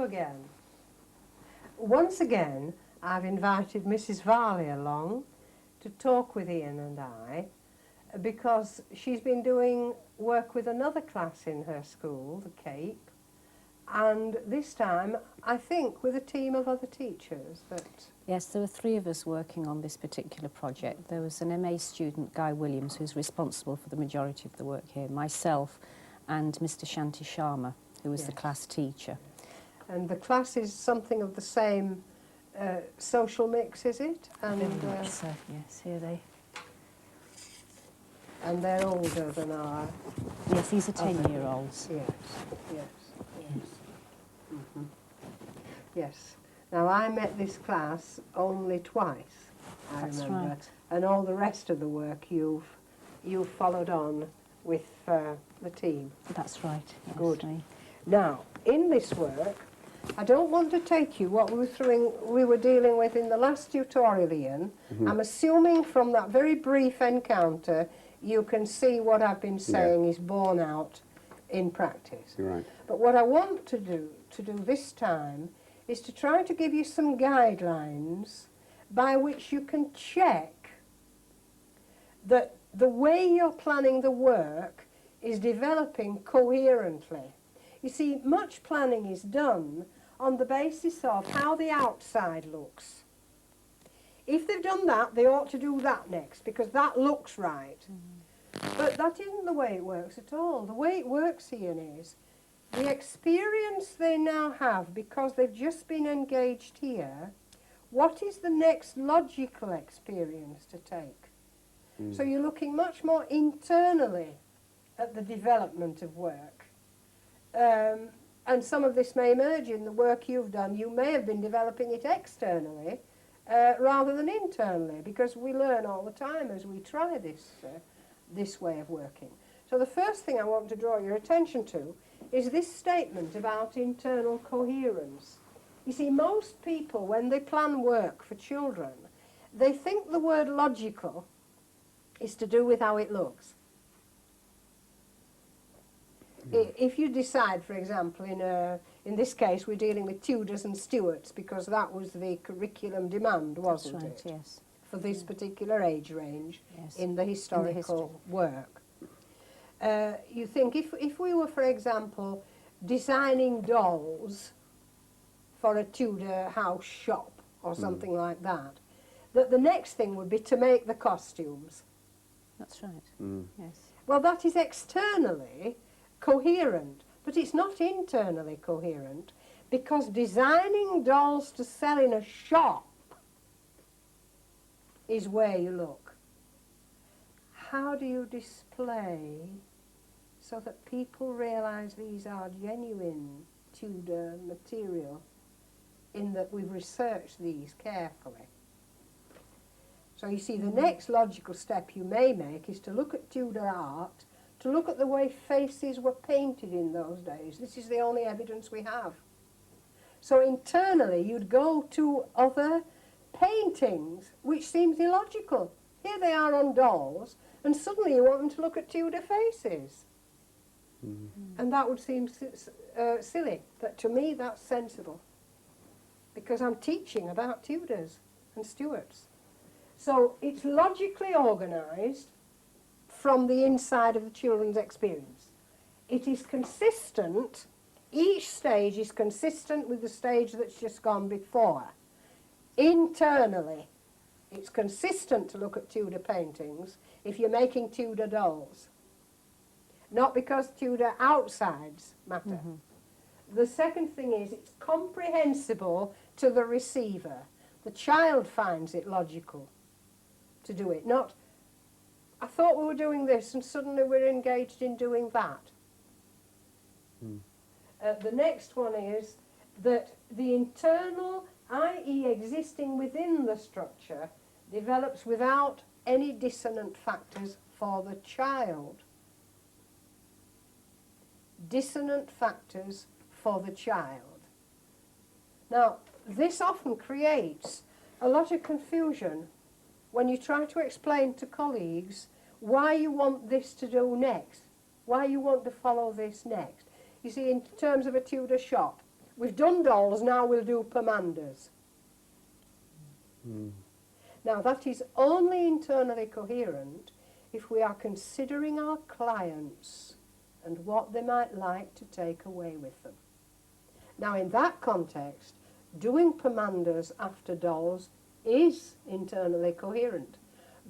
hello again. Once again, I've invited Mrs. Varley along to talk with Ian and I because she's been doing work with another class in her school, the Cape, and this time, I think, with a team of other teachers that... Yes, there were 3 of us working on this particular project. There was an MA student, Guy Williams, who's responsible for the majority of the work here, myself and Mr. Shanti Sharma, who was the class teacher. And the class is something of the same social mix, is it? And, Very much so, yes, here they... And they're older than our... Yes, these are 10-year-olds. Yes, yes, yes. Mm-hmm. Yes. Now, I met this class only twice, I remember. Right. And all the rest of the work you've followed on with the team. That's right. Yes, Good. Now, in this work, I don't want to take you what we were dealing with in the last tutorial, Ian. I'm assuming from that very brief encounter you can see what I've been saying is borne out in practice. You're right. But what I want to do this time is to try to give you some guidelines by which you can check that the way you're planning the work is developing coherently. You see, much planning is done on the basis of how the outside looks. If they've done that, they ought to do that next, because that looks right. But that isn't the way it works at all. The way it works, Ian, is the experience they now have, because they've just been engaged here, what is the next logical experience to take? So you're looking much more internally at the development of work. And some of this may emerge in the work you've done. You may have been developing it externally rather than internally, because we learn all the time as we try this way of working. So the first thing I want to draw your attention to is this statement about internal coherence. You see, most people, when they plan work for children, they think the word logical is to do with how it looks. If you decide, for example, in this case we're dealing with Tudors and Stuarts, because that was the curriculum demand, wasn't That's right, it? yes. For this particular age range Yes. in the historical work. You think if we were, for example, designing dolls for a Tudor house shop or something like that, that the next thing would be to make the costumes. That's right, yes. Well, that is externally coherent, but it's not internally coherent, because designing dolls to sell in a shop is where you look. How do you display so that people realise these are genuine Tudor material, in that we've researched these carefully? So you see, the next logical step you may make is to look at Tudor art, to look at the way faces were painted in those days. This is the only evidence we have. So internally you'd go to other paintings, which seems illogical. Here they are on dolls, and suddenly you want them to look at Tudor faces. And that would seem silly, but to me that's sensible, because I'm teaching about Tudors and Stuarts. So it's logically organised from the inside of the children's experience. It is consistent, each stage is consistent with the stage that's just gone before. Internally, it's consistent to look at Tudor paintings if you're making Tudor dolls. Not because Tudor outsides matter. The second thing is it's comprehensible to the receiver. The child finds it logical to do it, not, I thought we were doing this and suddenly we're engaged in doing that. The next one is that the internal, i.e. existing within the structure, develops without any dissonant factors for the child. Dissonant factors for the child. Now, this often creates a lot of confusion when you try to explain to colleagues why you want this to do next, why you want to follow this next. You see, in terms of a Tudor shop, We've done dolls, now we'll do pomanders. Now that is only internally coherent if we are considering our clients and what they might like to take away with them. Now in that context, doing pomanders after dolls is internally coherent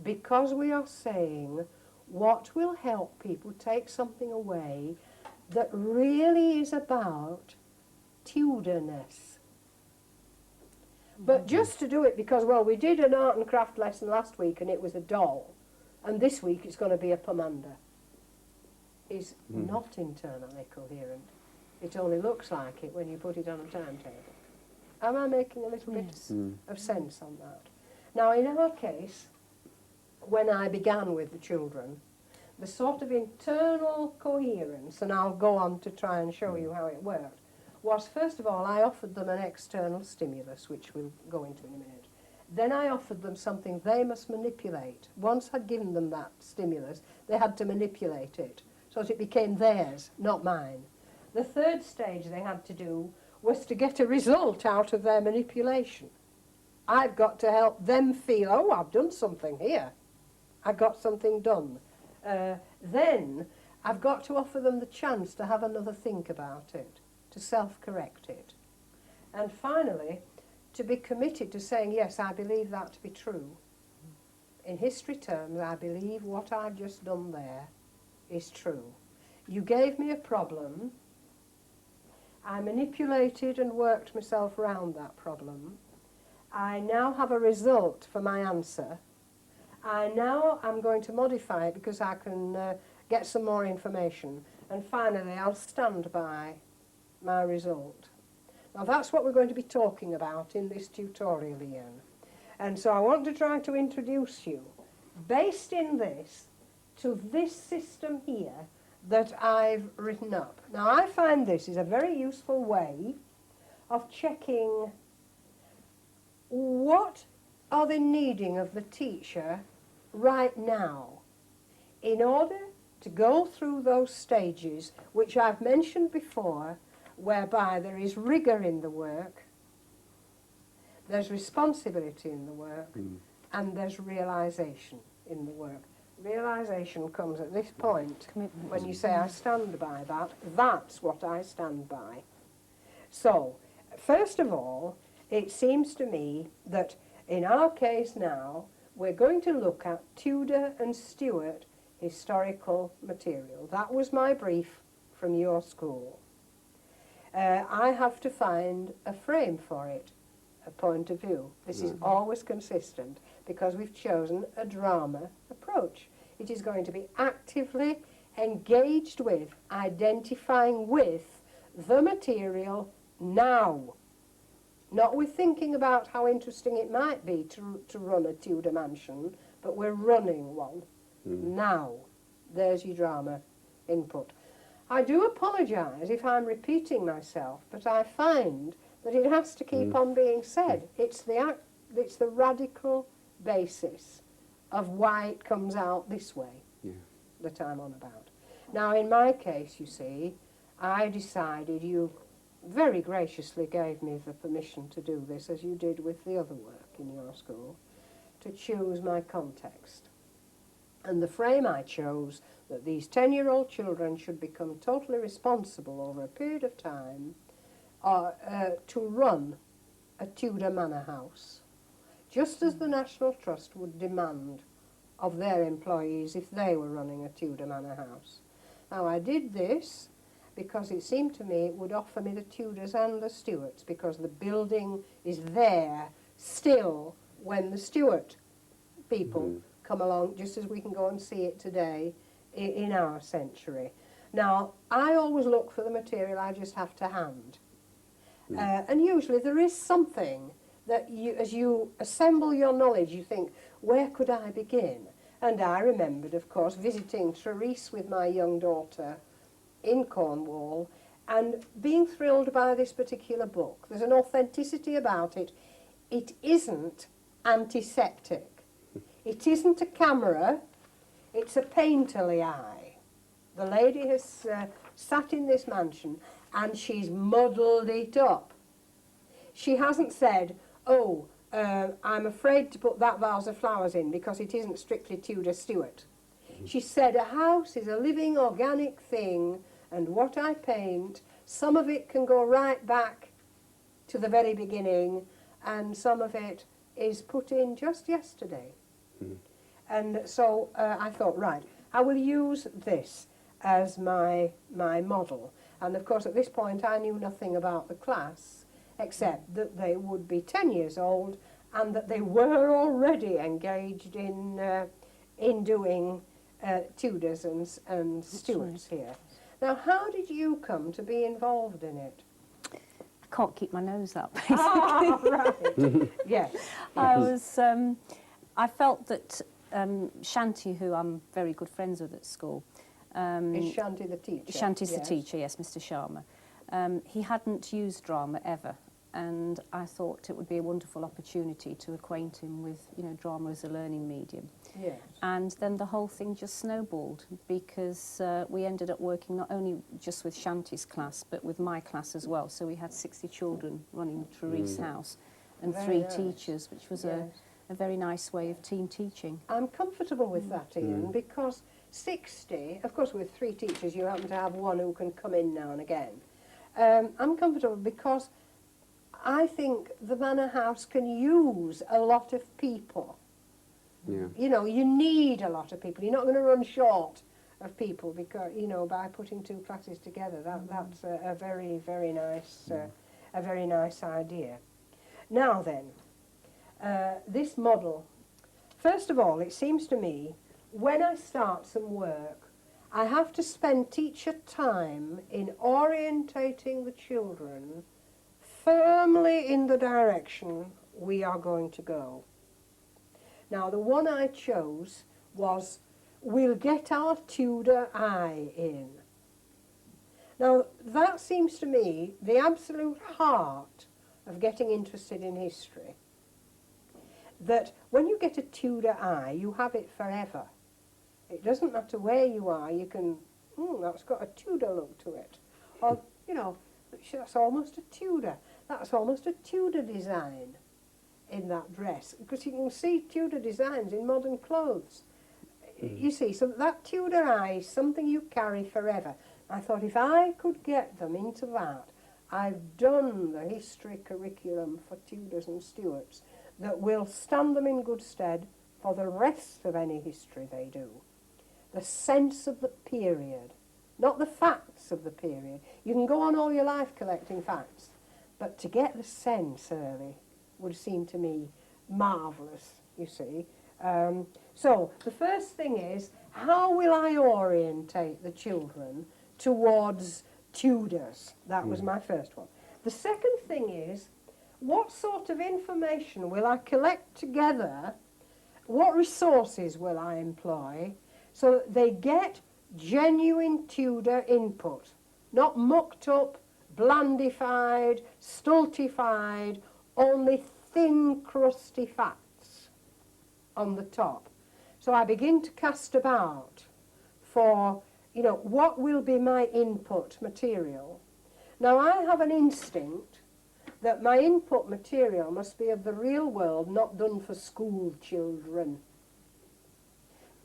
because we are saying what will help people take something away that really is about Tudorness. But just to do it because, well, we did an art and craft lesson last week and it was a doll, and this week it's going to be a pomander, is not internally coherent. It only looks like it when you put it on a timetable. Am I making a little bit of sense on that? Now, in our case, when I began with the children, the sort of internal coherence, and I'll go on to try and show you how it worked, was first of all I offered them an external stimulus, which we'll go into in a minute. Then I offered them something they must manipulate. Once I'd given them that stimulus, they had to manipulate it, so that it became theirs, not mine. The third stage they had to do was to get a result out of their manipulation. I've got to help them feel, oh, I've done something here. I got something done. Then I've got to offer them the chance to have another think about it, to self-correct it. And finally, to be committed to saying, yes, I believe that to be true. In history terms, I believe what I've just done there is true. You gave me a problem. I manipulated and worked myself around that problem. I now have a result for my answer. Now I'm going to modify it because I can get some more information. And finally, I'll stand by my result. Now that's what we're going to be talking about in this tutorial, Ian. And so I want to try to introduce you, based in this, to this system here that I've written up. Now I find this is a very useful way of checking what are they needing of the teacher right now in order to go through those stages which I've mentioned before, whereby there is rigour in the work, there's responsibility in the work, and there's realisation in the work. Realisation comes at this point when you say, I stand by that. That's what I stand by. So, first of all, it seems to me that in our case now, we're going to look at Tudor and Stuart historical material. That was my brief from your school. I have to find a frame for it, a point of view. This is always consistent because we've chosen a drama approach. It is going to be actively engaged with, identifying with the material now. Not with thinking about how interesting it might be to run a Tudor mansion, but we're running one now. There's your drama input. I do apologise if I'm repeating myself, but I find that it has to keep on being said. It's the radical basis of why it comes out this way that I'm on about. Now, in my case, you see, I decided, you very graciously gave me the permission to do this, as you did with the other work in your school, to choose my context. And the frame I chose, that these 10-year-old children should become totally responsible over a period of time to run a Tudor manor house, just as the National Trust would demand of their employees if they were running a Tudor manor house. Now, I did this because it seemed to me it would offer me the Tudors and the Stuarts, because the building is there still when the Stuart people come along, just as we can go and see it today in our century. Now, I always look for the material I just have to hand. And usually there is something that you, as you assemble your knowledge, you think, where could I begin? And I remembered, of course, visiting Trerice with my young daughter in Cornwall and being thrilled by this particular book. There's an authenticity about it. It isn't antiseptic. It isn't a camera. It's a painterly eye. The lady has sat in this mansion and she's muddled it up. She hasn't said, oh, I'm afraid to put that vase of flowers in because it isn't strictly Tudor Stuart. She said a house is a living organic thing, and what I paint, some of it can go right back to the very beginning, and some of it is put in just yesterday. And so I thought, right, I will use this as my model. And of course at this point I knew nothing about the class except that they would be 10 years old and that they were already engaged in doing Tudors and Stuarts here. Now, how did you come to be involved in it? I can't keep my nose up, basically. Ah, right. Yes. I felt that Shanti, who I'm very good friends with at school, Is Shanti the teacher? Shanti's Yes. the teacher, yes, Mr. Sharma. He hadn't used drama ever, and I thought it would be a wonderful opportunity to acquaint him with, you know, drama as a learning medium. Yes. And then the whole thing just snowballed because we ended up working not only just with Shanti's class, but with my class as well. So we had 60 children running Therese House and Very 3 nice. teachers, which was Yes. a very nice way of team teaching. I'm comfortable with that, Ian, because 60, of course with 3 teachers you happen to have one who can come in now and again. I'm comfortable because I think the Manor House can use a lot of people. Yeah. You know, you need a lot of people. You're not going to run short of people because, you know, by putting 2 classes together. That's a very, very nice, a very nice idea. Now then, this model, first of all, it seems to me, when I start some work, I have to spend teacher time in orientating the children firmly in the direction we are going to go. Now, the one I chose was, we'll get our Tudor eye in. Now, that seems to me the absolute heart of getting interested in history. That when you get a Tudor eye, you have it forever. It doesn't matter where you are, you can, that's got a Tudor look to it. Or, you know, that's almost a Tudor. That's almost a Tudor design in that dress. Because you can see Tudor designs in modern clothes. You see, so that Tudor eye is something you carry forever. I thought if I could get them into that, I've done the history curriculum for Tudors and Stuarts that will stand them in good stead for the rest of any history they do. The sense of the period, not the facts of the period. You can go on all your life collecting facts, but to get the sense early would seem to me marvellous, you see. So the first thing is, how will I orientate the children towards Tudors? That was my first one. The second thing is, what sort of information will I collect together? What resources will I employ so that they get genuine Tudor input, not mucked up, blandified, stultified, only thin, crusty facts on the top. So I begin to cast about for, you know, what will be my input material. Now I have an instinct that my input material must be of the real world, not done for school children.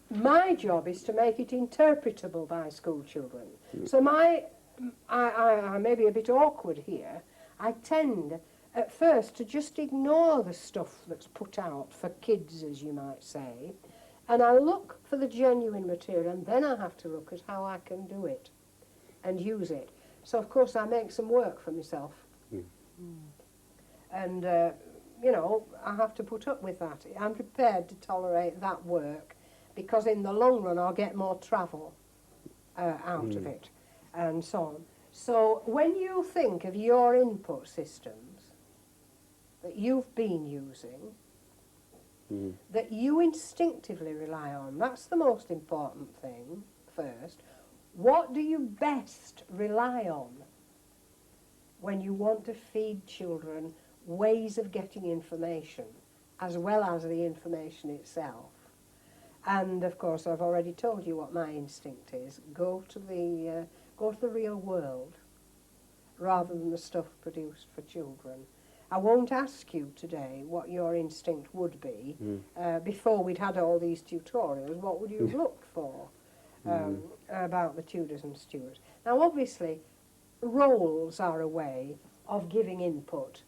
My job is to make it interpretable by school children. So I may be a bit awkward here. I tend at first to just ignore the stuff that's put out for kids, as you might say, and I look for the genuine material, and then I have to look at how I can do it and use it. So of course I make some work for myself. And, you know, I have to put up with that. I'm prepared to tolerate that work because in the long run I'll get more travel out of it and so on. So when you think of your input systems that you've been using, that you instinctively rely on, that's the most important thing first. What do you best rely on when you want to feed children ways of getting information, as well as the information itself? And of course, I've already told you what my instinct is. Go to the real world. rather than the stuff produced for children. I won't ask you today what your instinct would be. Before we'd had all these tutorials, what would you have looked for about the Tudors and Stuarts? Now, obviously, roles are a way of giving input.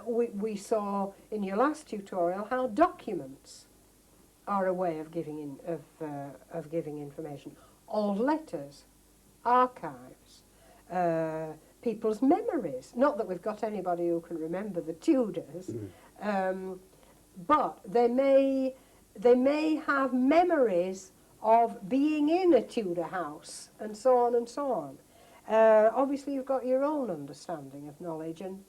We saw in your last tutorial how documents are a way of giving giving information. Old letters, archives, people's memories. Not that we've got anybody who can remember the Tudors, but they may have memories of being in a Tudor house, and so on and so on. Obviously, you've got your own understanding of knowledge, and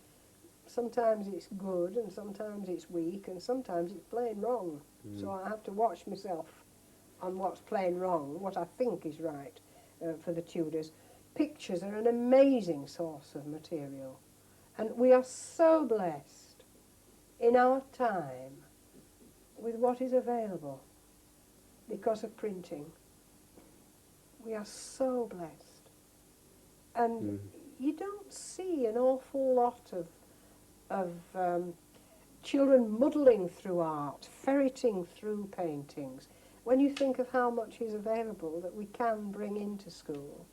sometimes it's good, and sometimes it's weak, and sometimes it's plain wrong. So I have to watch myself on what's plain wrong, what I think is right for the Tudors. Pictures are an amazing source of material, and we are so blessed in our time with what is available because of printing. We are so blessed, and you don't see an awful lot of children muddling through art, ferreting through paintings, when you think of how much is available that we can bring into school.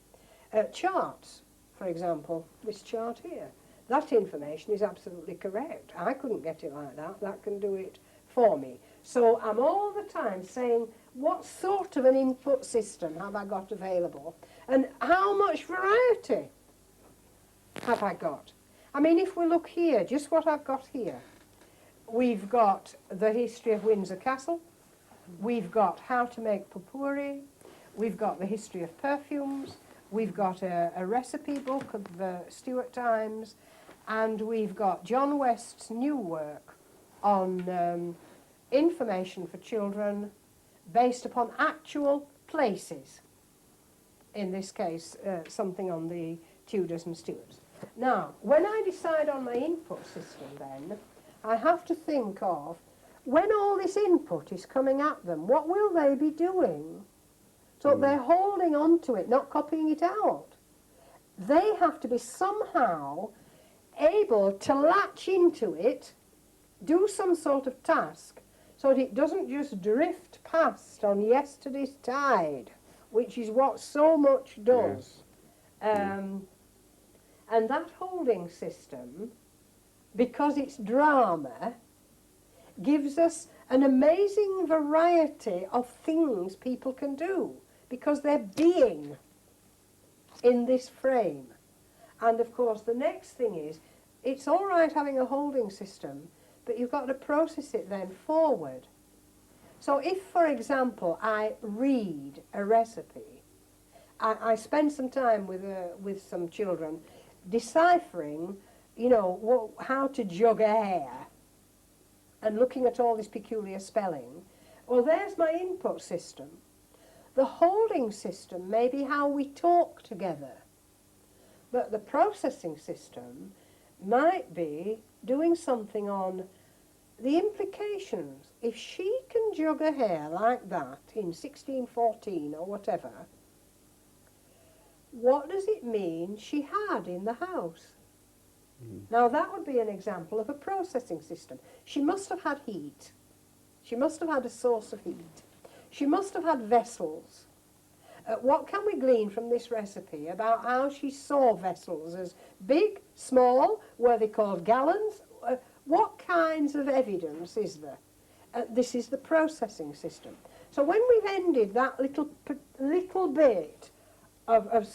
Charts, for example, this chart here, that information is absolutely correct. I couldn't get it like that. That can do it for me. So I'm all the time saying, what sort of an input system have I got available? And how much variety have I got? I mean, if we look here, just what I've got here, we've got the history of Windsor Castle, we've got how to make potpourri, we've got the history of perfumes, we've got a recipe book of the Stuart times, and we've got John West's new work on information for children based upon actual places. In this case, something on the Tudors and Stuarts. Now, when I decide on my input system then, I have to think of, when all this input is coming at them, what will they be doing? So they're holding on to it, not copying it out. They have to be somehow able to latch into it, do some sort of task, so that it doesn't just drift past on yesterday's tide, which is what so much does. And that holding system, because it's drama, gives us an amazing variety of things people can do, because they're being in this frame. And of course the next thing is, it's all right having a holding system, but you've got to process it then forward. So if, for example, I read a recipe, I spend some time with some children deciphering, you know, how to jug a hare, and looking at all this peculiar spelling. Well, there's my input system. The holding system may be how we talk together, but the processing system might be doing something on the implications. If she can jug a hare like that in 1614 or whatever, what does it mean she had in the house? Now that would be an example of a processing system. She must have had heat. She must have had a source of heat. She must have had vessels. What can we glean from this recipe about how she saw vessels as big, small, were they called gallons? What kinds of evidence is there? This is the processing system. So when we've ended that little bit of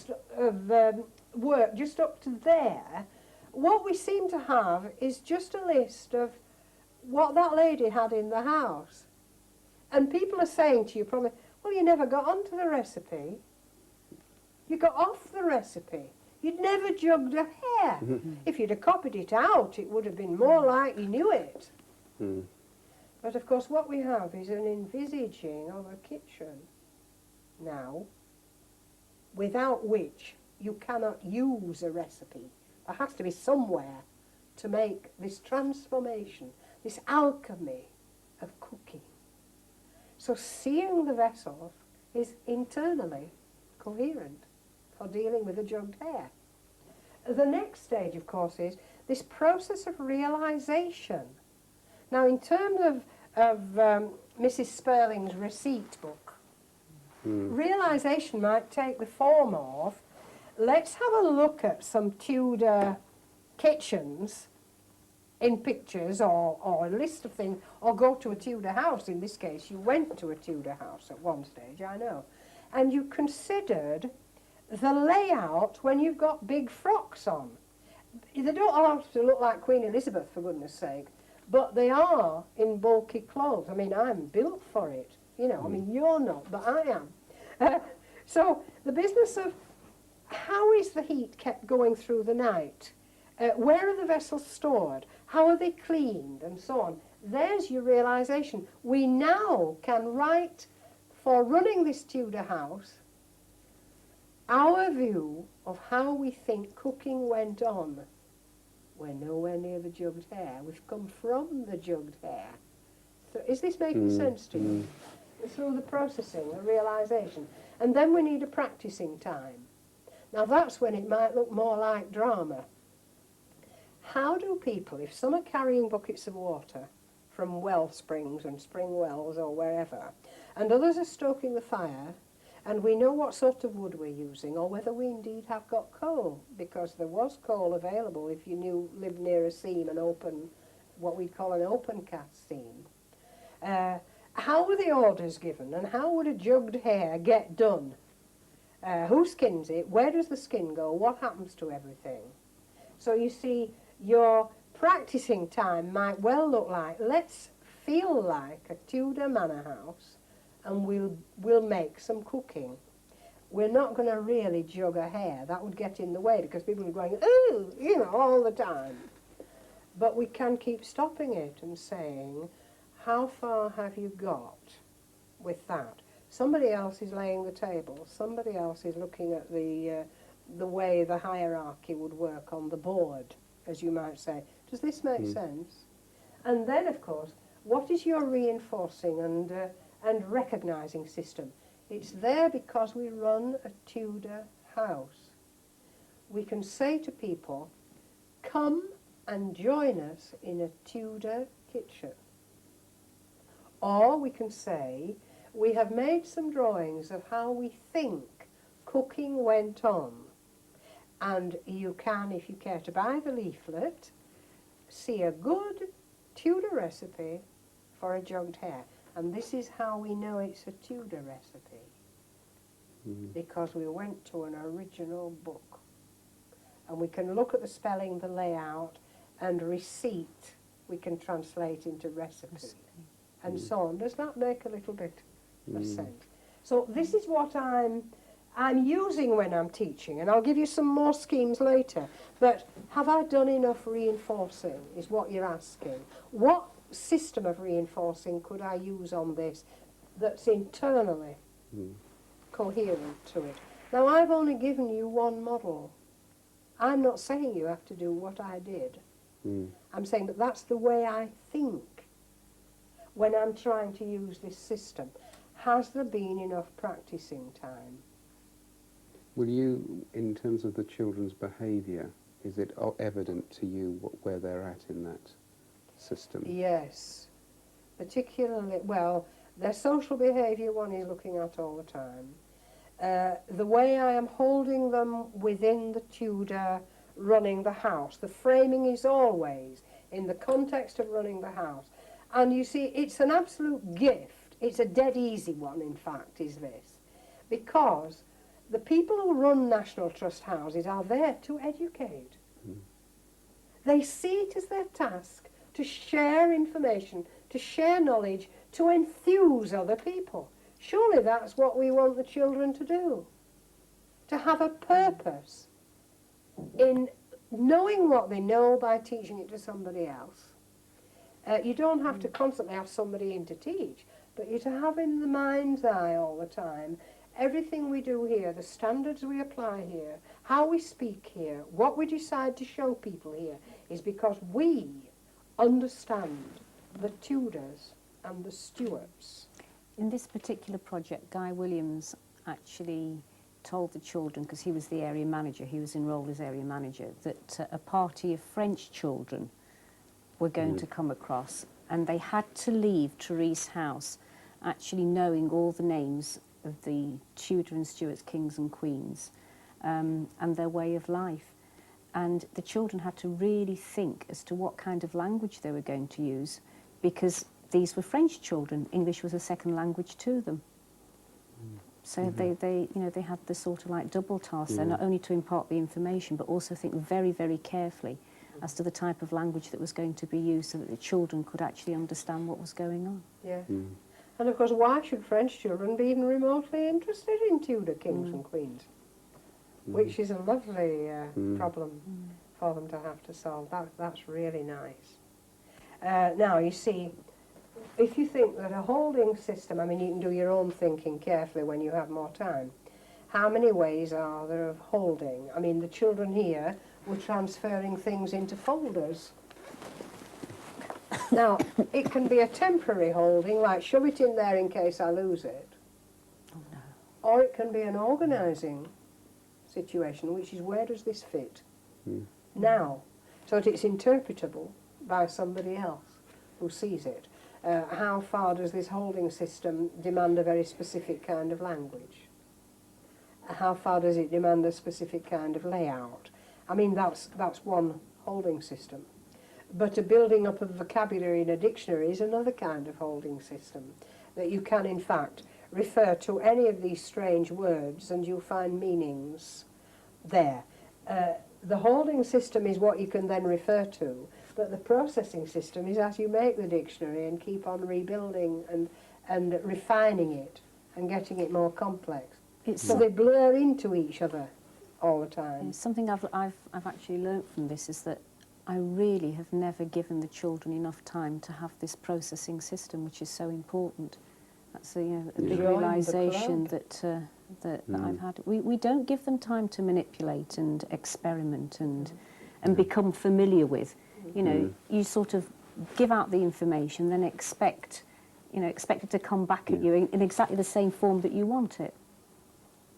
work just up to there, what we seem to have is just a list of what that lady had in the house. And people are saying to you probably, well, you never got onto the recipe. You got off the recipe. You'd never jugged a hare. If you'd have copied it out, it would have been more like you knew it. But of course what we have is an envisaging of a kitchen now, without which you cannot use a recipe. There has to be somewhere to make this transformation, this alchemy of cooking. So seeing the vessels is internally coherent for dealing with a jugged hare. The next stage, of course, is this process of realisation. Now, in terms of Mrs. Sperling's receipt book, realisation might take the form of, let's have a look at some Tudor kitchens in pictures, or a list of things, or go to a Tudor house. In this case, you went to a Tudor house at one stage, I know, and you considered the layout when you've got big frocks on. They don't all have to look like Queen Elizabeth, for goodness sake, but they are in bulky clothes. I mean, I'm built for it, you know. I mean, you're not, but I am. So the business of how is the heat kept going through the night? Where are the vessels stored? How are they cleaned? And so on. There's your realisation. We now can write, for running this Tudor house, our view of how we think cooking went on. We're nowhere near the jugged hare. We've come from the jugged hare. So is this making sense to you? Through the processing, the realisation. And then we need a practising time. Now that's when it might look more like drama. How do people, if some are carrying buckets of water from well springs and spring wells or wherever, and others are stoking the fire, and we know what sort of wood we're using, or whether we indeed have got coal, because there was coal available if you lived near a seam, an open, what we'd call an open cast seam. How were the orders given, and how would a jugged hare get done? Who skins it? Where does the skin go? What happens to everything? So you see, your practising time might well look like, let's feel like a Tudor manor house, and we'll make some cooking. We're not going to really jug a hare. That would get in the way, because people are going, ooh, you know, all the time. But we can keep stopping it and saying, how far have you got with that? Somebody else is laying the table. Somebody else is looking at the way the hierarchy would work on the board, as you might say. Does this make sense? And then, of course, what is your reinforcing and recognising system? It's there because we run a Tudor house. We can say to people, come and join us in a Tudor kitchen. Or we can say, we have made some drawings of how we think cooking went on. And you can, if you care to buy the leaflet, see a good Tudor recipe for a jugged hare. And this is how we know it's a Tudor recipe. Because we went to an original book. And we can look at the spelling, the layout, and receipt we can translate into recipe. And so on. Does that make a little bit of sense? So this is what I'm using when I'm teaching, and I'll give you some more schemes later. But have I done enough reinforcing, is what you're asking. What system of reinforcing could I use on this that's internally coherent to it? Now, I've only given you one model. I'm not saying you have to do what I did. I'm saying that that's the way I think when I'm trying to use this system. Has there been enough practising time? Will you, in terms of the children's behaviour, is it evident to you where they're at in that system? Yes. Particularly, well, their social behaviour one is looking at all the time. The way I am holding them within the Tudor running the house. The framing is always in the context of running the house. And you see, it's an absolute gift. It's a dead easy one, in fact, is this. Because the people who run National Trust houses are there to educate. They see it as their task to share information, to share knowledge, to enthuse other people. Surely that's what we want the children to do. To have a purpose in knowing what they know by teaching it to somebody else. You don't have to constantly have somebody in to teach, but you're to have in the mind's eye all the time everything we do here, the standards we apply here, how we speak here, what we decide to show people here, is because we understand the Tudors and the Stuarts. In this particular project, Guy Williams actually told the children, because he was the area manager, he was enrolled as area manager, that a party of French children were going to come across, and they had to leave Therese House actually knowing all the names of the Tudor and Stuart kings and queens and their way of life. And the children had to really think as to what kind of language they were going to use, because these were French children. English was a second language to them. So they had this sort of like double task there, not only to impart the information, but also think very, very carefully as to the type of language that was going to be used so that the children could actually understand what was going on. Yes. And of course, why should French children be even remotely interested in Tudor kings and queens? Which is a lovely problem for them to have to solve. That's really nice. Now, you see, if you think that a holding system, I mean, you can do your own thinking carefully when you have more time. How many ways are there of holding? I mean, the children here were transferring things into folders. Now, it can be a temporary holding, like shove it in there in case I lose it. Oh, no. Or it can be an organising situation, which is where does this fit now? So that it's interpretable by somebody else who sees it. How far does this holding system demand a very specific kind of language? How far does it demand a specific kind of layout? I mean, that's one holding system. But a building up of vocabulary in a dictionary is another kind of holding system, that you can, in fact, refer to any of these strange words and you'll find meanings there. The holding system is what you can then refer to, but the processing system is as you make the dictionary and keep on rebuilding and refining it and getting it more complex. So they blur into each other all the time. Something I've actually learnt from this is that I really have never given the children enough time to have this processing system, which is so important. That's a big realisation that I've had. We don't give them time to manipulate and experiment and become familiar with. You know, you sort of give out the information, then expect it to come back at you in exactly the same form that you want it.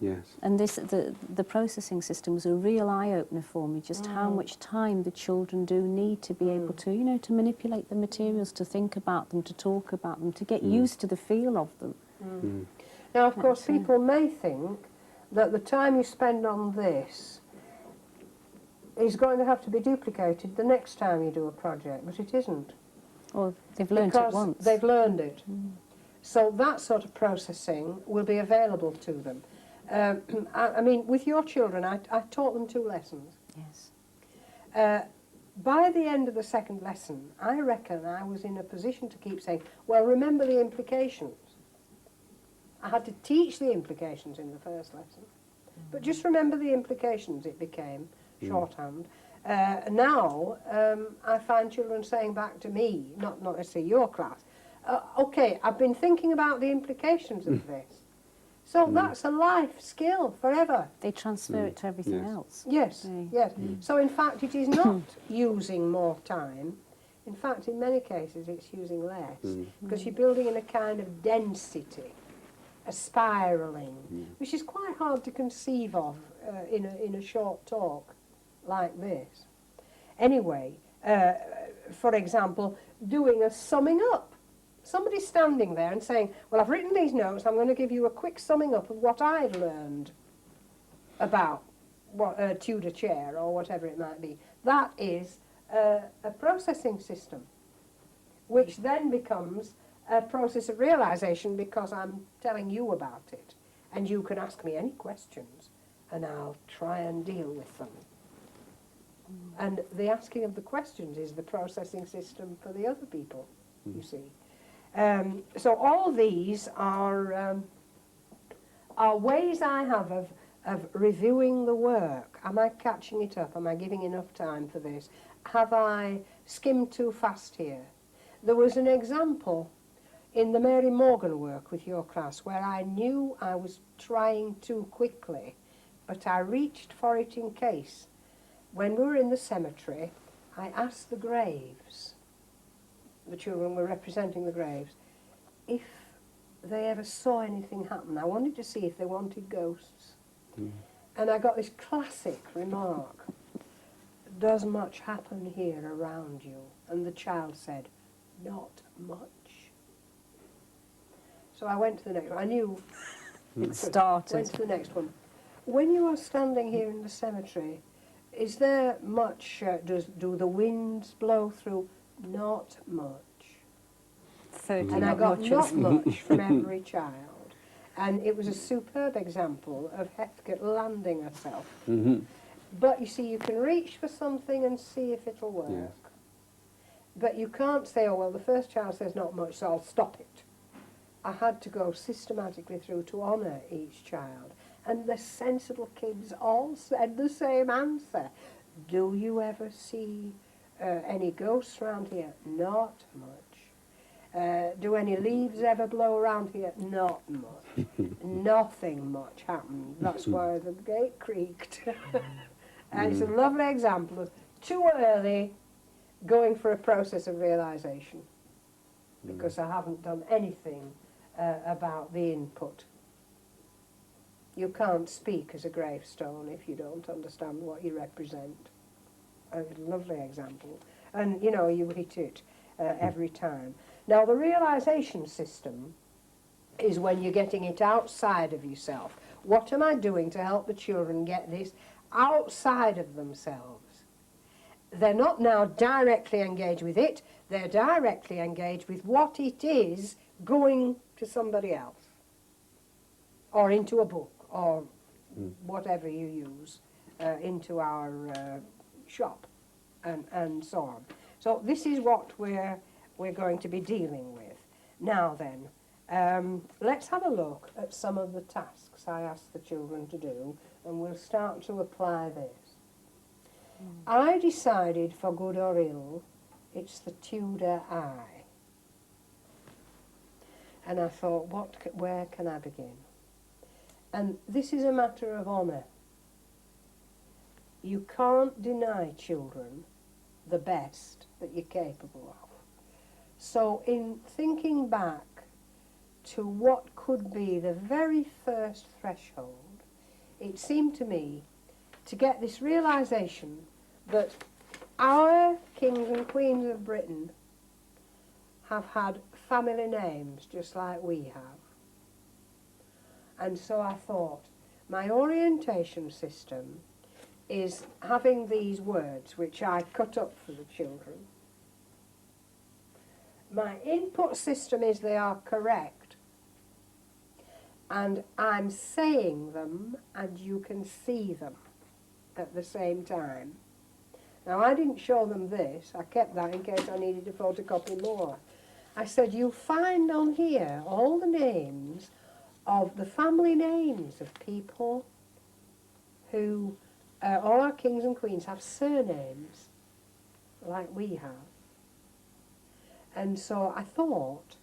Yes. And the processing system was a real eye-opener for me, just how much time the children do need to be able to, to manipulate the materials, to think about them, to talk about them, to get used to the feel of them. Now, of course, people may think that the time you spend on this is going to have to be duplicated the next time you do a project, but it isn't. Or they've learned it once. They've learned it. So that sort of processing will be available to them. I mean, with your children, I taught them 2 lessons. Yes. By the end of the second lesson, I reckon I was in a position to keep saying, well, remember the implications. I had to teach the implications in the first lesson. But just remember the implications, it became shorthand. Now, I find children saying back to me, not necessarily your class, okay, I've been thinking about the implications of this. So that's a life skill forever. They transfer it to everything else. Yes, yes. So in fact it is not using more time. In fact, in many cases it's using less, because you're building in a kind of density, a spiralling, which is quite hard to conceive of in a short talk like this. Anyway, for example, doing a summing up. Somebody standing there and saying, well, I've written these notes, I'm going to give you a quick summing up of what I've learned about what a Tudor chair or whatever it might be. That is a processing system, which then becomes a process of realisation, because I'm telling you about it. And you can ask me any questions and I'll try and deal with them. And the asking of the questions is the processing system for the other people, you see. So all these are ways I have of reviewing the work. Am I catching it up? Am I giving enough time for this? Have I skimmed too fast here? There was an example in the Mary Morgan work with your class where I knew I was trying too quickly, but I reached for it in case. When we were in the cemetery, I asked the graves, the children were representing the graves, if they ever saw anything happen. I wanted to see if they wanted ghosts. And I got this classic remark, does much happen here around you? And the child said, not much. So I went to the next one. I knew It started. Went to the next one. When you are standing here in the cemetery, is there much, do the winds blow through? Not much. 30 And I not got muches. not much from every child. And it was a superb example of Hesketh landing herself. But you see, you can reach for something and see if it'll work. Yes. But you can't say, oh, well, the first child says not much, so I'll stop it. I had to go systematically through to honour each child. And the sensible kids all said the same answer. Do you ever see any ghosts around here? Not much. Do any leaves ever blow around here? Not much. Nothing much happened. That's why the gate creaked. And it's a lovely example of too early going for a process of realisation, because I haven't done anything about the input. You can't speak as a gravestone if you don't understand what you represent. A lovely example. And, you know, you hit it every time. Now, the realisation system is when you're getting it outside of yourself. What am I doing to help the children get this outside of themselves? They're not now directly engaged with it, they're directly engaged with what it is going to somebody else, or into a book, or whatever you use, into our shop, and so on. So this is what we're going to be dealing with. Now then, let's have a look at some of the tasks I asked the children to do, and we'll start to apply this. I decided, for good or ill, it's the Tudor eye. And I thought, where can I begin? And this is a matter of honour. You can't deny children the best that you're capable of. So in thinking back to what could be the very first threshold, it seemed to me to get this realisation that our kings and queens of Britain have had family names just like we have. And so I thought, my orientation system is having these words, which I cut up for the children. My input system is they are correct. And I'm saying them, and you can see them at the same time. Now, I didn't show them this. I kept that in case I needed to photocopy more. I said, you find on here all the names of the family names of people who, all our kings and queens have surnames like we have. And so I thought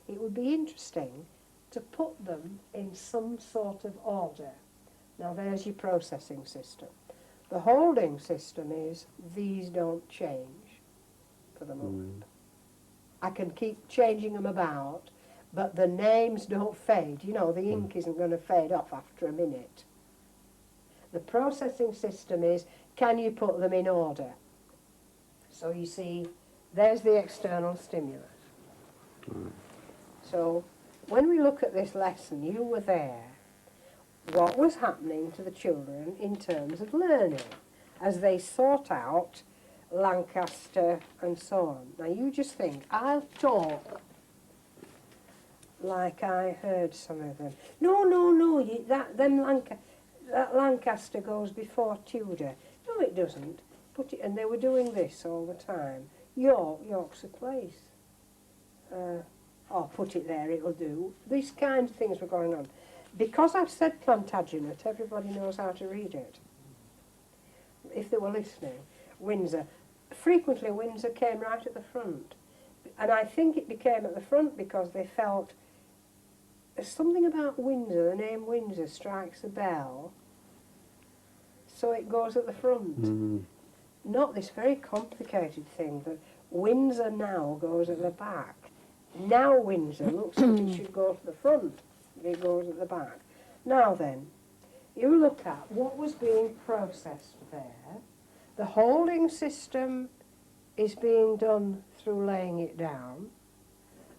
it would be interesting to put them in some sort of order. Now there's your processing system. The holding system is these don't change for the moment. I can keep changing them about, but the names don't fade. You know, the ink isn't going to fade off after a minute. The processing system is, can you put them in order? So you see, there's the external stimulus. So when we look at this lesson, you were there. What was happening to the children in terms of learning as they sought out Lancaster and so on. Now you just think, I'll talk like I heard some of them. No, that Lancaster goes before Tudor. No, it doesn't. Put it, and they were doing this all the time. York's a place. Oh, put it there, it'll do. These kind of things were going on. Because I've said Plantagenet, everybody knows how to read it. If they were listening, Windsor. Frequently Windsor came right at the front. And I think it became at the front because they felt there's something about Windsor, the name Windsor strikes a bell, so it goes at the front. Not this very complicated thing that Windsor now goes at the back. Now Windsor looks like it should go to the front. It goes at the back. Now then, you look at what was being processed there. The holding system is being done through laying it down,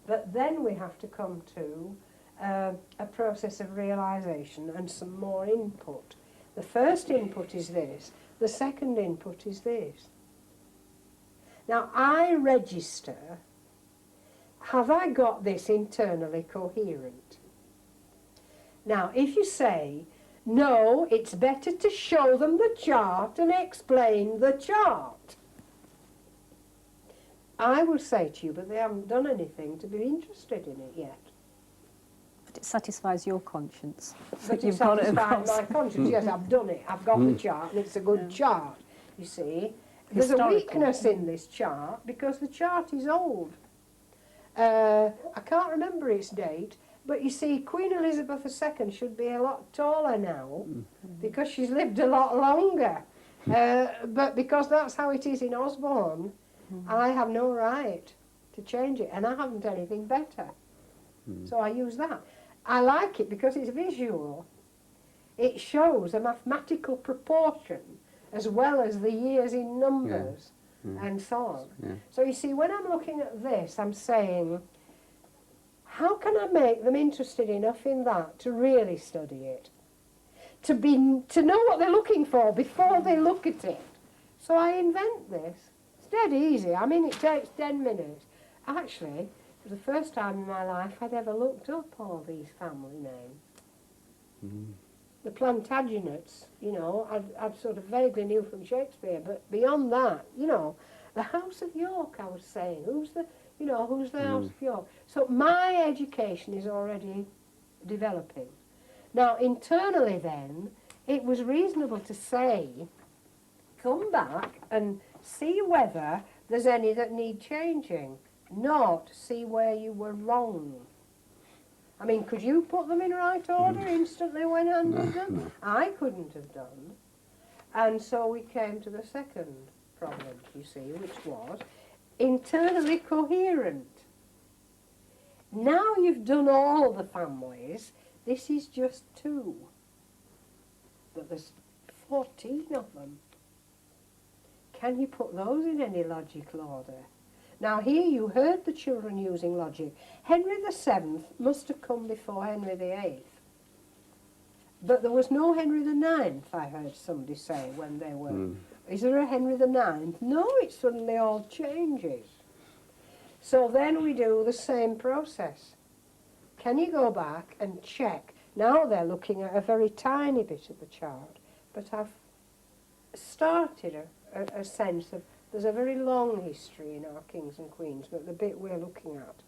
but then we have to come to a process of realisation and some more input. The first input is this, the second input is this. Now I register, have I got this internally coherent? Now if you say, no, it's better to show them the chart and explain the chart, I will say to you, but they haven't done anything to be interested in it yet. But it satisfies your conscience. But You've it got it satisfies across. my conscience. Yes, I've done it. I've got the chart, and it's a good chart, you see. There's a Historical. weakness in this chart because the chart is old. I can't remember its date, but you see, Queen Elizabeth II should be a lot taller now because she's lived a lot longer. But because that's how it is in Osborne, I have no right to change it, and I haven't anything better. So I use that. I like it because it's visual. It shows a mathematical proportion as well as the years in numbers and so on. Yeah. So you see, when I'm looking at this, I'm saying, how can I make them interested enough in that to really study it? To know what they're looking for before they look at it. So I invent this. It's dead easy. I mean, it takes 10 minutes. Actually, for the first time in my life, I'd ever looked up all these family names. The Plantagenets, you know, I'd sort of vaguely knew from Shakespeare, but beyond that, you know, the House of York, I was saying, who's the House of York? So my education is already developing. Now, internally then, it was reasonable to say, come back and see whether there's any that need changing, not see where you were wrong. I mean, could you put them in right order instantly when handed them? No. I couldn't have done. And so we came to the second problem, you see, which was internally coherent. Now you've done all the families, this is just 2. But there's 14 of them. Can you put those in any logical order? Now here you heard the children using logic. Henry VII must have come before Henry VIII. But there was no Henry IX, I heard somebody say when they were. Is there a Henry IX? No, it suddenly all changes. So then we do the same process. Can you go back and check? Now they're looking at a very tiny bit of the chart, but I've started a sense of there's a very long history in our kings and queens, but the bit we're looking at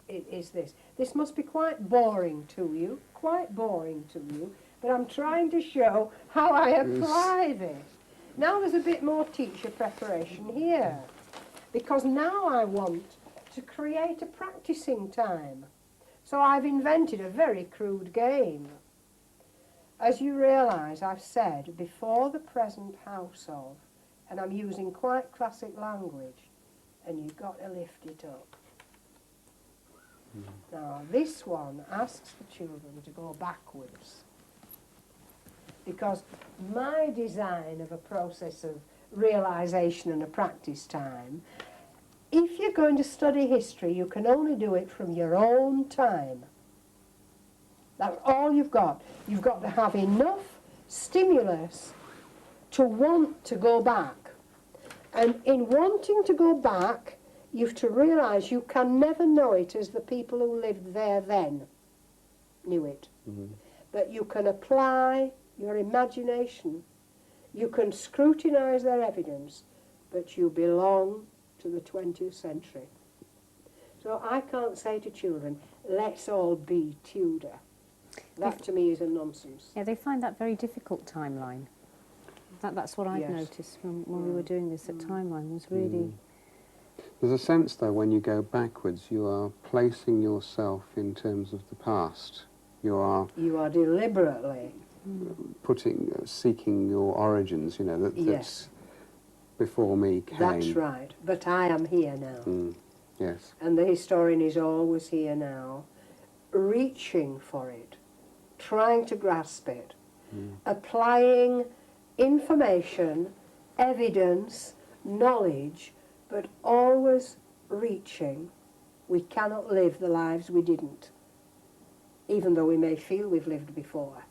is this. This must be quite boring to you, but I'm trying to show how I apply this. Now there's a bit more teacher preparation here, because now I want to create a practicing time. So I've invented a very crude game. As you realise, I've said before the present house of, and I'm using quite classic language, and you've got to lift it up. Now this one asks the children to go backwards, because my design of a process of realisation and a practice time, if you're going to study history, you can only do it from your own time. That's all you've got. You've got to have enough stimulus to want to go back. And in wanting to go back, you have to realise you can never know it as the people who lived there then knew it. But you can apply your imagination. You can scrutinise their evidence, but you belong to the 20th century. So I can't say to children, let's all be Tudor. That to me is a nonsense. Yeah, they find that very difficult timeline. That's what I've Yes. noticed from when we were doing this, that timeline was really... There's a sense, though, when you go backwards, you are placing yourself in terms of the past. You are deliberately. seeking your origins, you know, that's Yes. before me came. That's right. But I am here now. Yes. And the historian is always here now, reaching for it, trying to grasp it. applying information, evidence, knowledge, but always reaching. We cannot live the lives we didn't, even though we may feel we've lived before.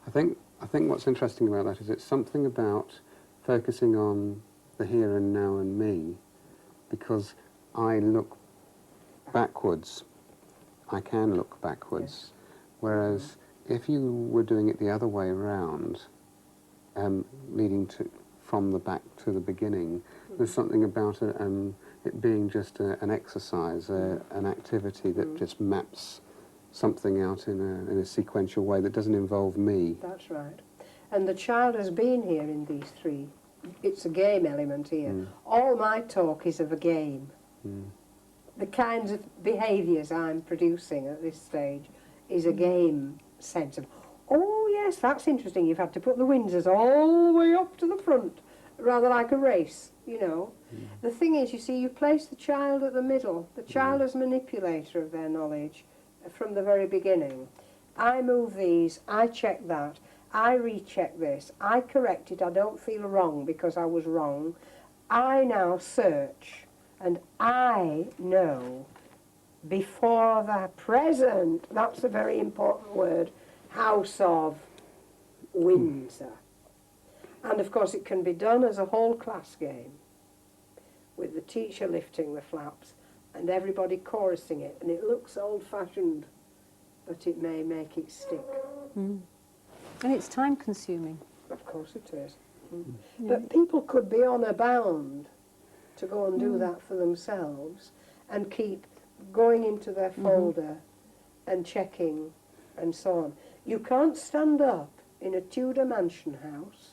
I think what's interesting about that is it's something about focusing on the here and now and me, because I look backwards. I can look backwards. Yes. Whereas if you were doing it the other way around, leading from the back to the beginning, there's something about it being just an exercise, an activity that just maps something out in a sequential way that doesn't involve me. That's right. And the child has been here in these three. It's a game element here. All my talk is of a game. The kinds of behaviours I'm producing at this stage is a game sense of, oh yes, that's interesting, you've had to put the Windsors all the way up to the front, rather like a race, you know. The thing is, you see, you place the child at the middle. The child is manipulator of their knowledge from the very beginning. I move these, I check that, I recheck this, I correct it, I don't feel wrong because I was wrong. I now search, and I know before the present, that's a very important word, House of Windsor. And of course it can be done as a whole class game, with the teacher lifting the flaps and everybody chorusing it, and it looks old-fashioned, but it may make it stick. And it's time consuming. Of course it is. But people could be on a bound to go and do that for themselves and keep going into their folder and checking and so on. You can't stand up in a Tudor mansion house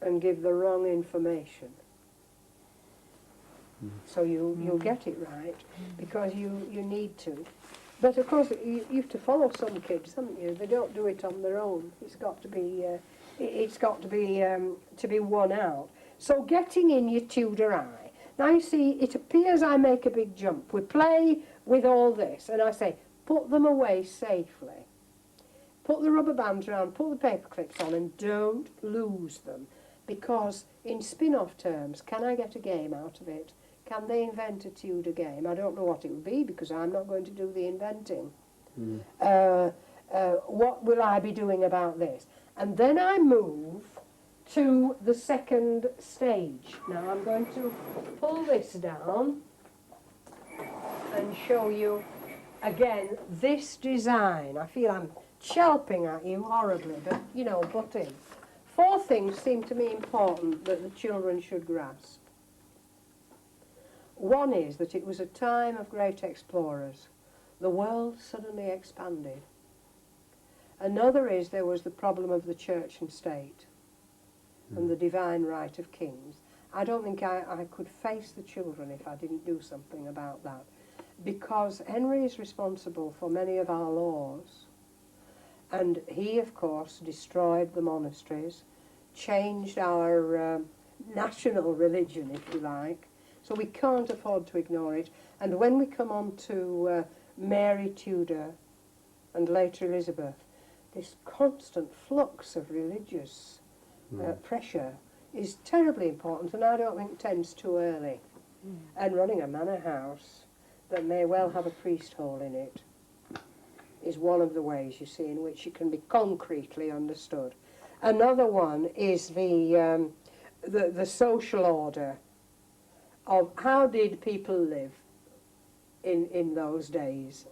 and give the wrong information. So you'll get it right because you need to. But of course you have to follow some kids, haven't you? They don't do it on their own. It's got to be won out. So getting in your Tudor eye. Now you see, it appears I make a big jump. We play with all this, and I say, put them away safely. Put the rubber bands around, put the paper clips on, and don't lose them. Because in spin-off terms, can I get a game out of it? Can they invent a Tudor game? I don't know what it will be because I'm not going to do the inventing. What will I be doing about this? And then I move to the second stage. Now I'm going to pull this down and show you again this design. I feel I'm chelping at you horribly, but you know, butt in. 4 things seem to me important that the children should grasp. One is that it was a time of great explorers. The world suddenly expanded. Another is there was the problem of the church and state and the divine right of kings. I don't think I could face the children if I didn't do something about that, because Henry is responsible for many of our laws, and he, of course, destroyed the monasteries, changed our national religion, if you like, so we can't afford to ignore it. And when we come on to Mary Tudor and later Elizabeth, this constant flux of religious pressure is terribly important, and I don't think tends too early. And running a manor house that may well have a priest hole in it is one of the ways, you see, in which it can be concretely understood. Another one is the social order of how did people live in those days,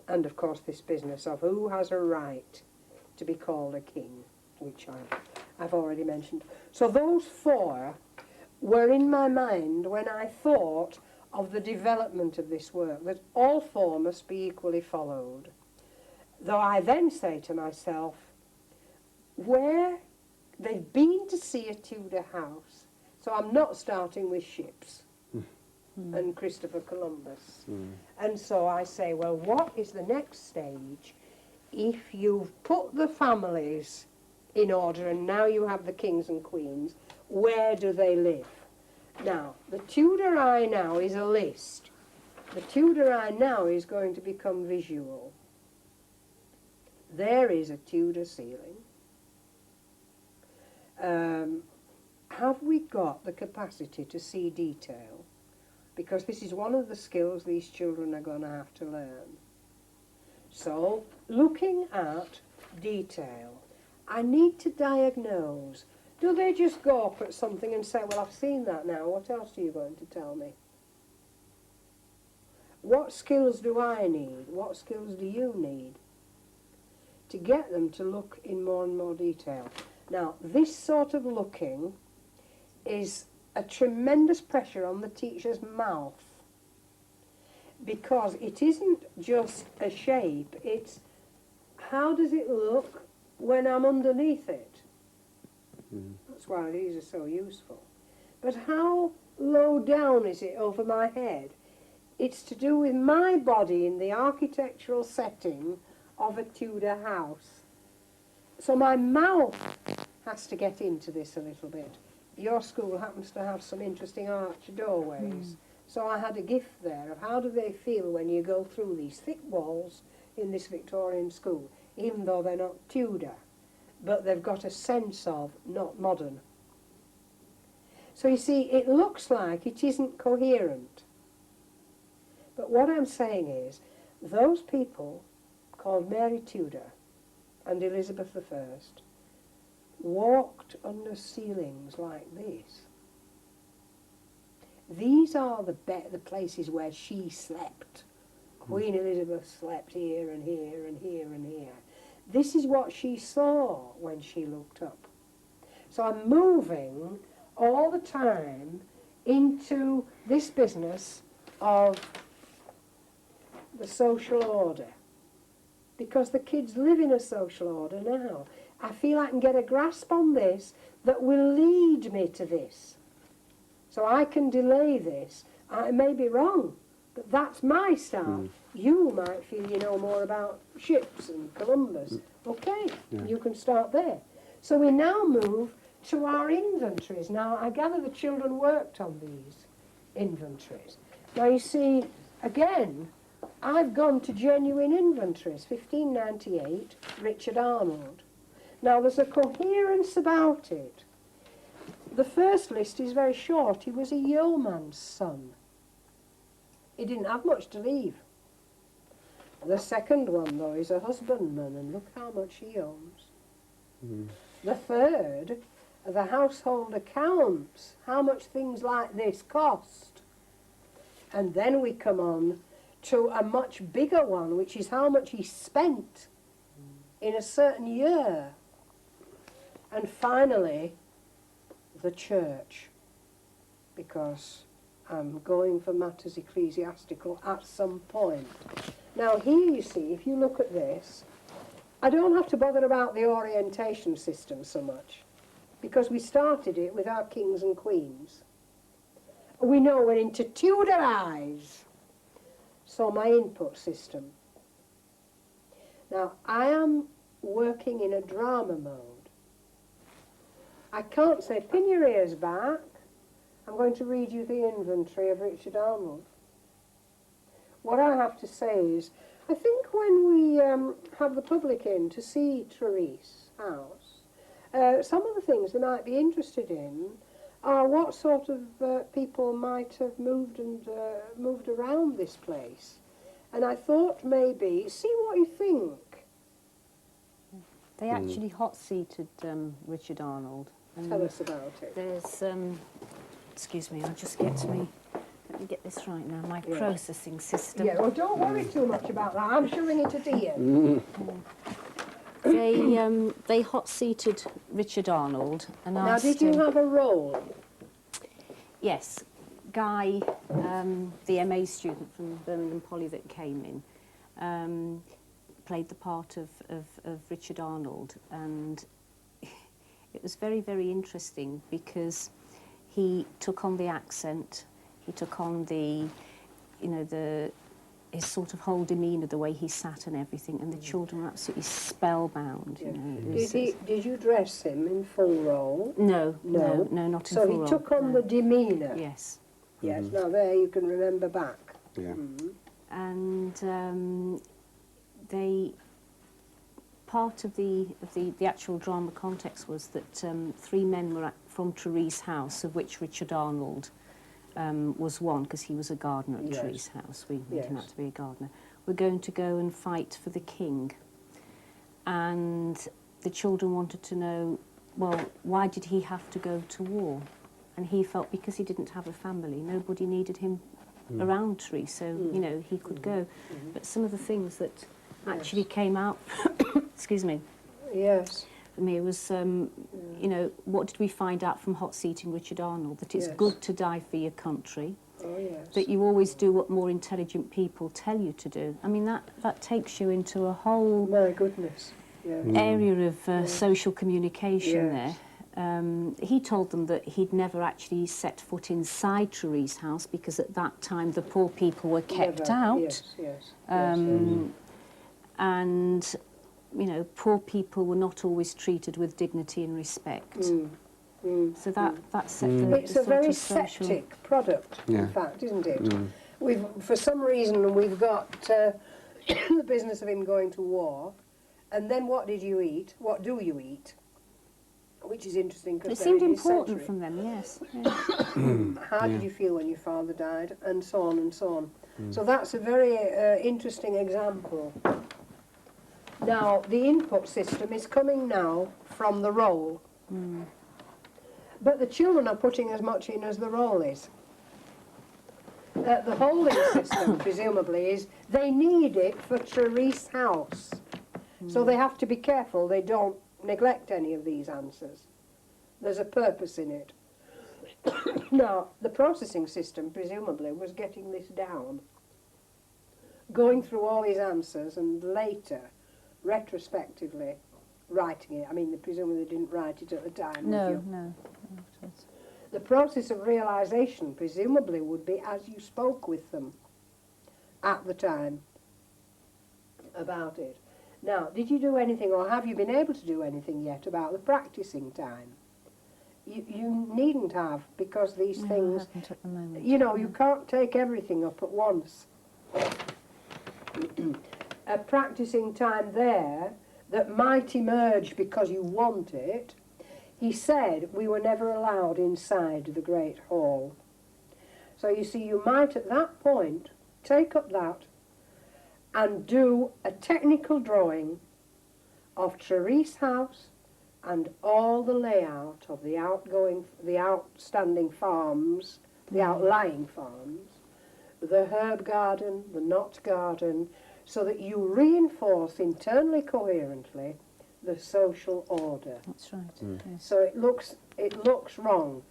and of course this business of who has a right to be called a king, which I've already mentioned. So those 4 were in my mind when I thought of the development of this work, that all 4 must be equally followed. Though I then say to myself, where they've been to see a Tudor house, so I'm not starting with ships and Christopher Columbus. And so I say, well, what is the next stage if you've put the families in order and now you have the kings and queens, where do they live? Now, the Tudor eye now is a list. The Tudor eye now is going to become visual. There is a Tudor ceiling. Have we got the capacity to see detail? Because this is one of the skills these children are going to have to learn. So, looking at detail, I need to diagnose. Do they just go up at something and say, well, I've seen that now, what else are you going to tell me? What skills do I need? What skills do you need to get them to look in more and more detail? Now, this sort of looking is a tremendous pressure on the teacher's mouth, because it isn't just a shape, it's how does it look when I'm underneath it? That's why these are so useful. But how low down is it over my head? It's to do with my body in the architectural setting of a Tudor house. So my mouth has to get into this a little bit. Your school happens to have some interesting arched doorways. So I had a gift there of how do they feel when you go through these thick walls in this Victorian school, even though they're not Tudor, but they've got a sense of not modern. So you see, it looks like it isn't coherent. But what I'm saying is, those people called Mary Tudor and Elizabeth I walked under ceilings like this. These are the places where she slept. Queen Elizabeth slept here and here and here and here. This is what she saw when she looked up. So I'm moving all the time into this business of the social order, because the kids live in a social order now. I feel I can get a grasp on this that will lead me to this. So I can delay this. I may be wrong, but that's my style. You might feel you know more about ships and Columbus. Okay, you can start there. So we now move to our inventories. Now, I gather the children worked on these inventories. Now, you see, again, I've gone to genuine inventories, 1598, Richard Arnold. Now, there's a coherence about it. The first list is very short. He was a yeoman's son. He didn't have much to leave. The second one, though, is a husbandman, and look how much he owns. The third are the household accounts, how much things like this cost. And then we come on to a much bigger one, which is how much he spent in a certain year. And finally, the church, because I'm going for matters ecclesiastical at some point. Now here you see, if you look at this, I don't have to bother about the orientation system so much, because we started it with our kings and queens. We know we're into Tudor eyes. So my input system. Now, I am working in a drama mode. I can't say, pin your ears back. I'm going to read you the inventory of Richard Arnold. What I have to say is, I think when we have the public in to see Therese House, some of the things they might be interested in are what sort of people might have moved around this place. And I thought maybe, see what you think. They actually hot-seated Richard Arnold. Tell us about it. There's, excuse me, I'll just let me get this right now, my processing system. Yeah, well, don't worry too much about that. I'm shoving it at Ian. They hot-seated Richard Arnold and Now, asked did you him, have a role? Yes, Guy, the MA student from Birmingham Poly that came in, played the part of Richard Arnold, and it was very, very interesting because he took on the accent, he took on the, you know, his sort of whole demeanour, the way he sat and everything, and the children were absolutely spellbound. You know, Did you dress him in full role? No, not in full So role. he took on the demeanour? Yes. Yes, now there you can remember back. Yeah. And they part of the actual drama context was that 3 men were from Therese House, of which Richard Arnold was one, because he was a gardener at Therese House. We made him out to be a gardener. We're going to go and fight for the king. And the children wanted to know, well, why did he have to go to war? And he felt because he didn't have a family, nobody needed him around Therese, so, you know, he could go. But some of the things that actually came out, excuse me, for me was, you know, what did we find out from Hot Seating Richard Arnold? That it's good to die for your country. That you always do what more intelligent people tell you to do. I mean, that takes you into a whole area of social communication there. He told them that he'd never actually set foot inside Therese House because at that time the poor people were kept out. And, you know, poor people were not always treated with dignity and respect. So that set the It's a very septic product, in fact, isn't it? We've, for some reason, we've got the business of him going to war, and then what did you eat? What do you eat? Which is interesting because it seemed important from them, yes. How did you feel when your father died? And so on and so on. So that's a very interesting example. Now, the input system is coming now from the role. But the children are putting as much in as the role is. The holding system, presumably, is they need it for Therese House. So they have to be careful they don't neglect any of these answers. There's a purpose in it. Now, the processing system, presumably, was getting this down, going through all his answers and later, retrospectively, writing it. I mean, presumably they didn't write it at the time. No. The process of realisation, presumably, would be as you spoke with them at the time about it. Now, did you do anything, or have you been able to do anything yet about the practising time? You needn't have, because these things, I haven't at the moment. you know, you can't take everything up at once. A practising time there that might emerge because you want it. He said we were never allowed inside the great hall. So you see, you might at that point take up that and do a technical drawing of Therese House and all the layout of the outstanding farms, the outlying farms, the herb garden, the knot garden, so that you reinforce internally coherently the social order. That's right. Yes. So it looks wrong.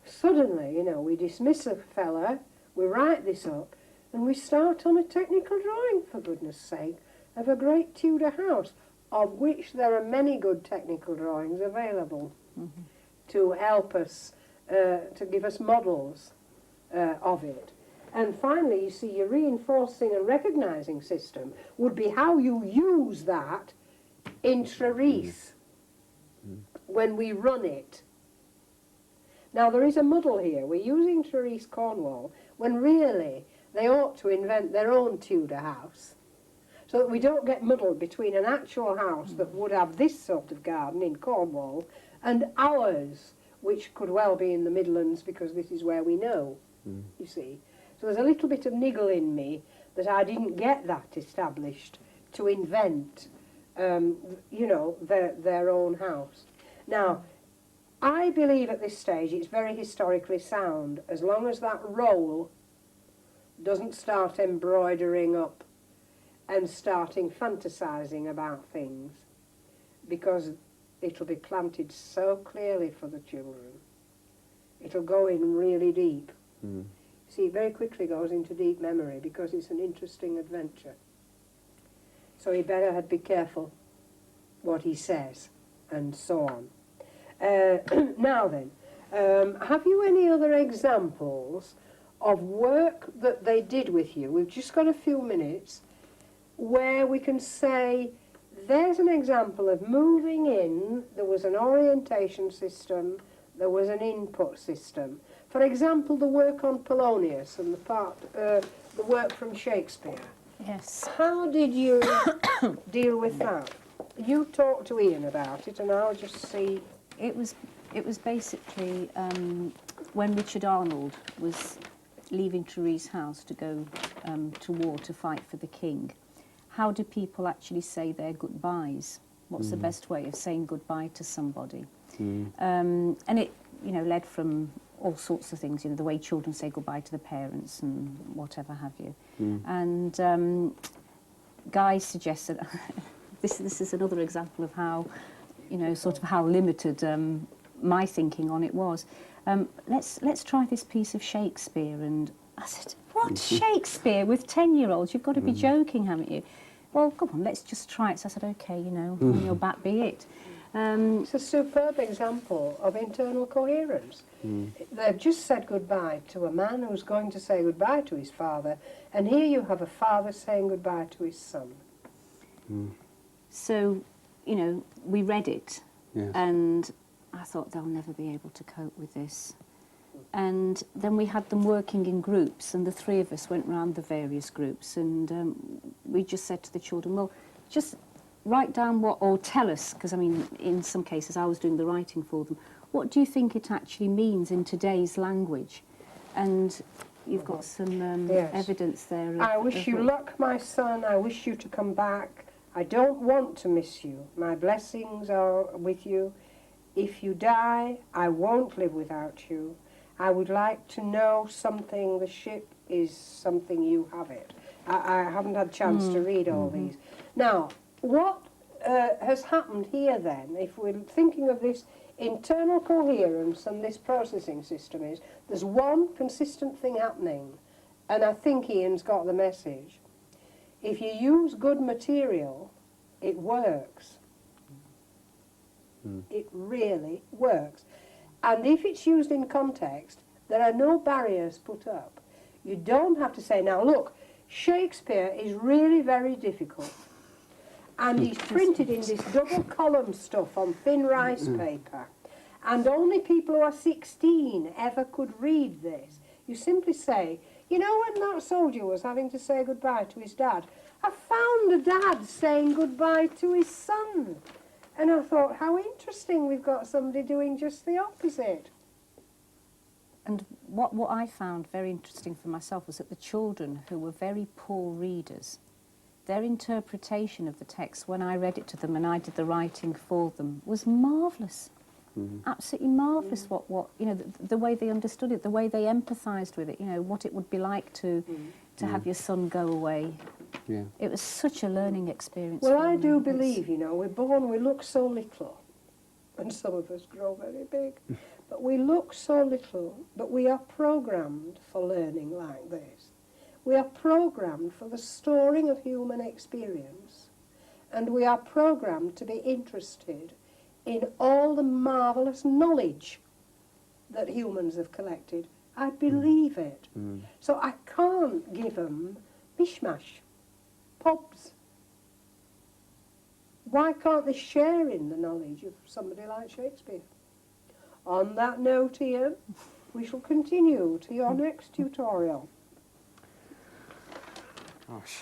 Suddenly, you know, we dismiss a fella, we write this up, and we start on a technical drawing, for goodness sake, of a great Tudor house, of which there are many good technical drawings available to help us, to give us models of it. And finally, you see, your reinforcing and recognising system would be how you use that in Therese when we run it. Now, there is a muddle here. We're using Therese Cornwall when really they ought to invent their own Tudor house, so that we don't get muddled between an actual house that would have this sort of garden in Cornwall and ours, which could well be in the Midlands because this is where we know, you see. So there's a little bit of niggle in me that I didn't get that established to invent, you know, their own house. Now, I believe at this stage it's very historically sound, as long as that role doesn't start embroidering up and starting fantasising about things, because it'll be planted so clearly for the children. It'll go in really deep. See, it very quickly goes into deep memory because it's an interesting adventure. So he better be careful what he says, and so on. Now then, have you any other examples of work that they did with you? We've just got a few minutes where we can say, there's an example of moving in, there was an orientation system, there was an input system. For example, the work on Polonius and the work from Shakespeare. Yes. How did you deal with that? You talk to Ian about it and I'll just see. It was basically when Richard Arnold was leaving Therese House to go to war to fight for the king. How do people actually say their goodbyes? What's the best way of saying goodbye to somebody? And it, you know, led from all sorts of things, you know, the way children say goodbye to the parents and whatever have you. And Guy suggested, this is another example of how, you know, sort of how limited my thinking on it was. Let's try this piece of Shakespeare. And I said, what, Shakespeare with 10-year-olds? You've got to be joking, haven't you? Well, come on, let's just try it. So I said, OK, you know, on your back be it. It's a superb example of internal coherence. They've just said goodbye to a man who's going to say goodbye to his father, and here you have a father saying goodbye to his son. So, you know, we read it, Yes. and I thought they'll never be able to cope with this. And then we had them working in groups, and the three of us went round the various groups, and we just said to the children, well, just write down what, or tell us, because I mean, in some cases I was doing the writing for them, what do you think it actually means in today's language? And you've got some Yes. evidence there. I wish you luck, my son. I wish you to come back. I don't want to miss you. My blessings are with you. If you die, I won't live without you. I would like to know something. The ship is something, you have it. I haven't had a chance to read all these. Now, what has happened here then, if we're thinking of this internal coherence and this processing system, is there's one consistent thing happening, and I think Ian's got the message. If you use good material, it works. It really works. And if it's used in context, there are no barriers put up. You don't have to say, now look, Shakespeare is really very difficult. And he's printed in this double column stuff on thin rice paper. And only people who are 16 ever could read this. You simply say, you know, when that soldier was having to say goodbye to his dad, I found a dad saying goodbye to his son. And I thought, how interesting, we've got somebody doing just the opposite. And what I found very interesting for myself was that the children, who were very poor readers, their interpretation of the text, when I read it to them and I did the writing for them, was marvellous. Absolutely marvellous. What you know, the way they understood it, the way they empathised with it, you know, what it would be like to have your son go away. Yeah. It was such a learning experience. Well, for I me. do It's- believe, you know, we're born, we look so little, and some of us grow very big, but we look so little, but we are programmed for learning like this. We are programmed for the storing of human experience, and we are programmed to be interested in all the marvellous knowledge that humans have collected. I believe it. So I can't give them mishmash, pubs. Why can't they share in the knowledge of somebody like Shakespeare? On that note, Ian, we shall continue to your next tutorial. Gosh.